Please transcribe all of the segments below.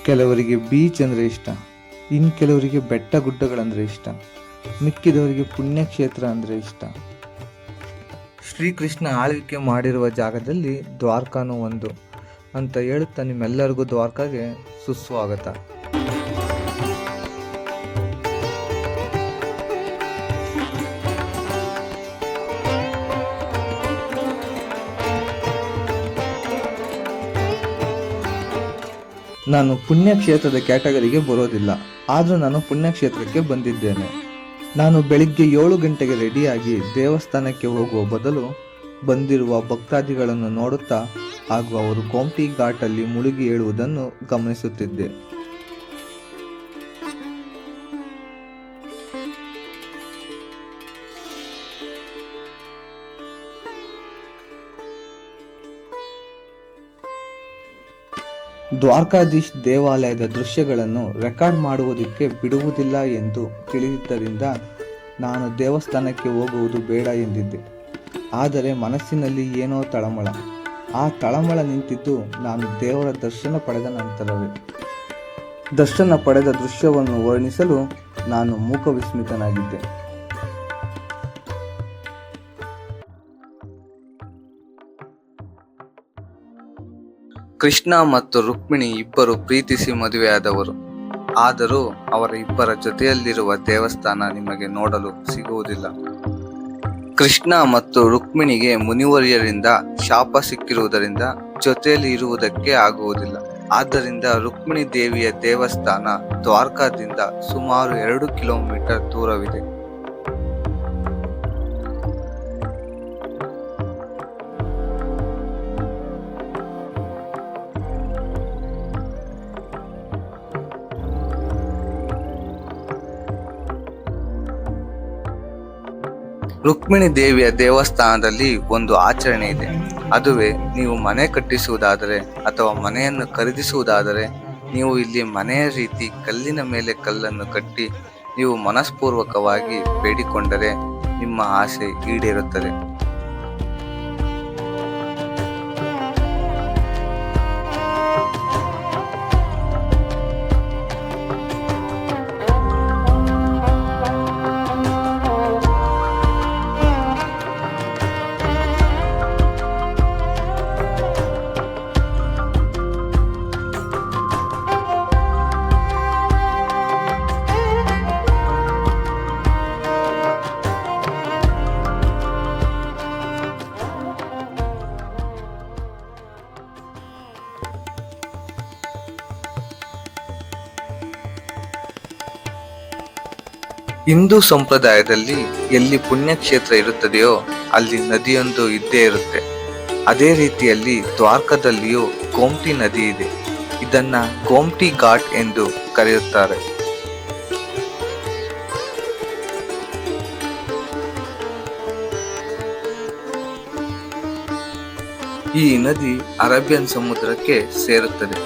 ಕೆಲವರಿಗೆ ಬೀಚ್ ಅಂದರೆ ಇಷ್ಟ, ಇನ್ನು ಕೆಲವರಿಗೆ ಬೆಟ್ಟ ಗುಡ್ಡಗಳಂದರೆ ಇಷ್ಟ, ಮಿಕ್ಕಿದವರಿಗೆ ಪುಣ್ಯಕ್ಷೇತ್ರ ಅಂದರೆ ಇಷ್ಟ. ಶ್ರೀಕೃಷ್ಣ ಆಳ್ವಿಕೆ ಮಾಡಿರುವ ಜಾಗದಲ್ಲಿ ದ್ವಾರಕಾನೂ ಒಂದು ಅಂತ ಹೇಳುತ್ತಾ ನಿಮ್ಮೆಲ್ಲರಿಗೂ ದ್ವಾರಕಾಗೆ ಸುಸ್ವಾಗತ. ನಾನು ಪುಣ್ಯಕ್ಷೇತ್ರದ ಕ್ಯಾಟಗರಿಗೆ ಬರೋದಿಲ್ಲ, ಆದರೂ ನಾನು ಪುಣ್ಯಕ್ಷೇತ್ರಕ್ಕೆ ಬಂದಿದ್ದೇನೆ. ನಾನು ಬೆಳಿಗ್ಗೆ 7 ಗಂಟೆಗೆ ರೆಡಿಯಾಗಿ ದೇವಸ್ಥಾನಕ್ಕೆ ಹೋಗುವ ಬದಲು ಬಂದಿರುವ ಭಕ್ತಾದಿಗಳನ್ನು ನೋಡುತ್ತಾ ಹಾಗೂ ಅವರು ಗೋಮತಿ ಘಾಟಲ್ಲಿ ಮುಳುಗಿ ಏಳುವುದನ್ನು ಗಮನಿಸುತ್ತಿದ್ದೆ. ದ್ವಾರಕಾಧೀಶ್ ದೇವಾಲಯದ ದೃಶ್ಯಗಳನ್ನು ರೆಕಾರ್ಡ್ ಮಾಡುವುದಕ್ಕೆ ಬಿಡುವುದಿಲ್ಲ ಎಂದು ತಿಳಿದಿದ್ದರಿಂದ ನಾನು ದೇವಸ್ಥಾನಕ್ಕೆ ಹೋಗುವುದು ಬೇಡ ಎಂದಿದ್ದೆ. ಆದರೆ ಮನಸ್ಸಿನಲ್ಲಿ ಏನೋ ತಳಮಳ. ಆ ತಳಮಳ ನಿಂತಿದ್ದು ನಾನು ದೇವರ ದರ್ಶನ ಪಡೆದ ನಂತರವೇ. ದರ್ಶನ ಪಡೆದ ದೃಶ್ಯವನ್ನು ವರ್ಣಿಸಲು ನಾನು ಮೂಕವಿಸ್ಮಿತನಾಗಿದ್ದೆ. ಕೃಷ್ಣ ಮತ್ತು ರುಕ್ಮಿಣಿ ಇಬ್ಬರು ಪ್ರೀತಿಸಿ ಮದುವೆಯಾದವರು. ಆದರೂ ಅವರ ಇಬ್ಬರ ಜೊತೆಯಲ್ಲಿರುವ ದೇವಸ್ಥಾನ ನಿಮಗೆ ನೋಡಲು ಸಿಗುವುದಿಲ್ಲ. ಕೃಷ್ಣ ಮತ್ತು ರುಕ್ಮಿಣಿಗೆ ಮುನಿವರ್ಯರಿಂದ ಶಾಪ ಸಿಕ್ಕಿರುವುದರಿಂದ ಜೊತೆಯಲ್ಲಿ ಇರುವುದಕ್ಕೆ ಆಗುವುದಿಲ್ಲ. ಆದ್ದರಿಂದ ರುಕ್ಮಿಣಿ ದೇವಿಯ ದೇವಸ್ಥಾನ ದ್ವಾರಕಾದಿಂದ ಸುಮಾರು 2 ಕಿಲೋಮೀಟರ್ ದೂರವಿದೆ. ರುಕ್ಮಿಣಿ ದೇವಿಯ ದೇವಸ್ಥಾನದಲ್ಲಿ ಒಂದು ಆಚರಣೆ ಇದೆ. ಅದುವೇ, ನೀವು ಮನೆ ಕಟ್ಟಿಸುವುದಾದರೆ ಅಥವಾ ಮನೆಯನ್ನು ಖರೀದಿಸುವುದಾದರೆ ನೀವು ಇಲ್ಲಿ ಮನೆಯ ರೀತಿ ಕಲ್ಲಿನ ಮೇಲೆ ಕಲ್ಲನ್ನು ಕಟ್ಟಿ ನೀವು ಮನಸ್ಪೂರ್ವಕವಾಗಿ ಬೇಡಿಕೊಂಡರೆ ನಿಮ್ಮ ಆಸೆ ಈಡೇರುತ್ತದೆ. ಹಿಂದೂ ಸಂಪ್ರದಾಯದಲ್ಲಿ ಎಲ್ಲಿ ಪುಣ್ಯಕ್ಷೇತ್ರ ಇರುತ್ತದೆಯೋ ಅಲ್ಲಿ ನದಿಯೊಂದು ಇದ್ದೇ ಇರುತ್ತೆ. ಅದೇ ರೀತಿಯಲ್ಲಿ ದ್ವಾರಕದಲ್ಲಿಯೂ ಗೋಮತಿ ನದಿ ಇದೆ. ಇದನ್ನ ಗೋಮತಿ ಘಾಟ್ ಎಂದು ಕರೆಯುತ್ತಾರೆ. ಈ ನದಿ ಅರೇಬಿಯನ್ ಸಮುದ್ರಕ್ಕೆ ಸೇರುತ್ತದೆ.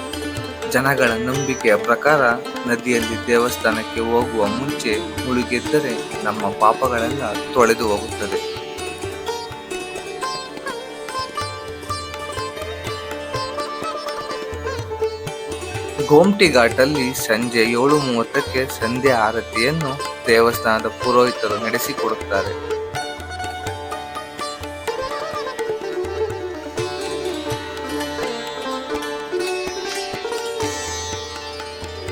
ಜನಗಳ ನಂಬಿಕೆಯ ಪ್ರಕಾರ ನದಿಯಲ್ಲಿ ದೇವಸ್ಥಾನಕ್ಕೆ ಹೋಗುವ ಮುಂಚೆ ಮುಳುಗೆದ್ದರೆ ನಮ್ಮ ಪಾಪಗಳೆಲ್ಲ ತೊಳೆದು ಹೋಗುತ್ತದೆ. ಗೋಮತಿ ಘಾಟಲ್ಲಿ ಸಂಜೆ 7:30ಕ್ಕೆ ಸಂಧ್ಯಾ ಆರತಿಯನ್ನು ದೇವಸ್ಥಾನದ ಪುರೋಹಿತರು ನಡೆಸಿಕೊಡುತ್ತಾರೆ.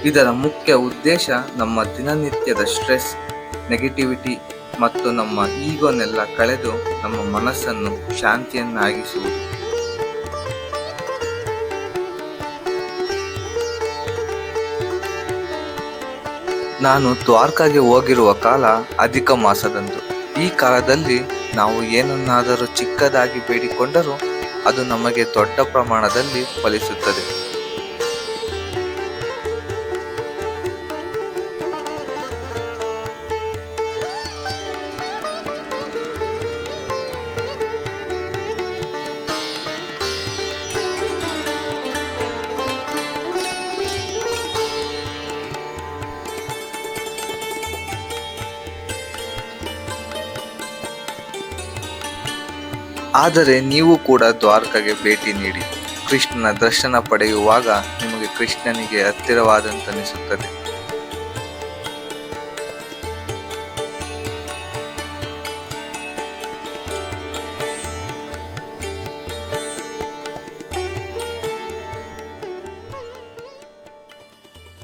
ಇದರ ಮುಖ್ಯ ಉದ್ದೇಶ ನಮ್ಮ ದಿನನಿತ್ಯದ ಸ್ಟ್ರೆಸ್, ನೆಗೆಟಿವಿಟಿ ಮತ್ತು ನಮ್ಮ ಈಗೋನೆಲ್ಲ ಕಳೆದು ನಮ್ಮ ಮನಸ್ಸನ್ನು ಶಾಂತಿಯನ್ನಾಗಿಸುವುದು. ನಾನು ದ್ವಾರಕಾಗೆ ಹೋಗಿರುವ ಕಾಲ ಅಧಿಕ ಮಾಸದಂದು. ಈ ಕಾಲದಲ್ಲಿ ನಾವು ಏನನ್ನಾದರೂ ಚಿಕ್ಕದಾಗಿ ಬೇಡಿಕೊಂಡರೂ ಅದು ನಮಗೆ ದೊಡ್ಡ ಪ್ರಮಾಣದಲ್ಲಿ ಫಲಿಸುತ್ತದೆ. ಆದರೆ ನೀವು ಕೂಡ ದ್ವಾರಕಾಗೆ ಭೇಟಿ ನೀಡಿ. ಕೃಷ್ಣನ ದರ್ಶನ ಪಡೆಯುವಾಗ ನಿಮಗೆ ಕೃಷ್ಣನಿಗೆ ಹತ್ತಿರವಾದಂತನಿಸುತ್ತದೆ.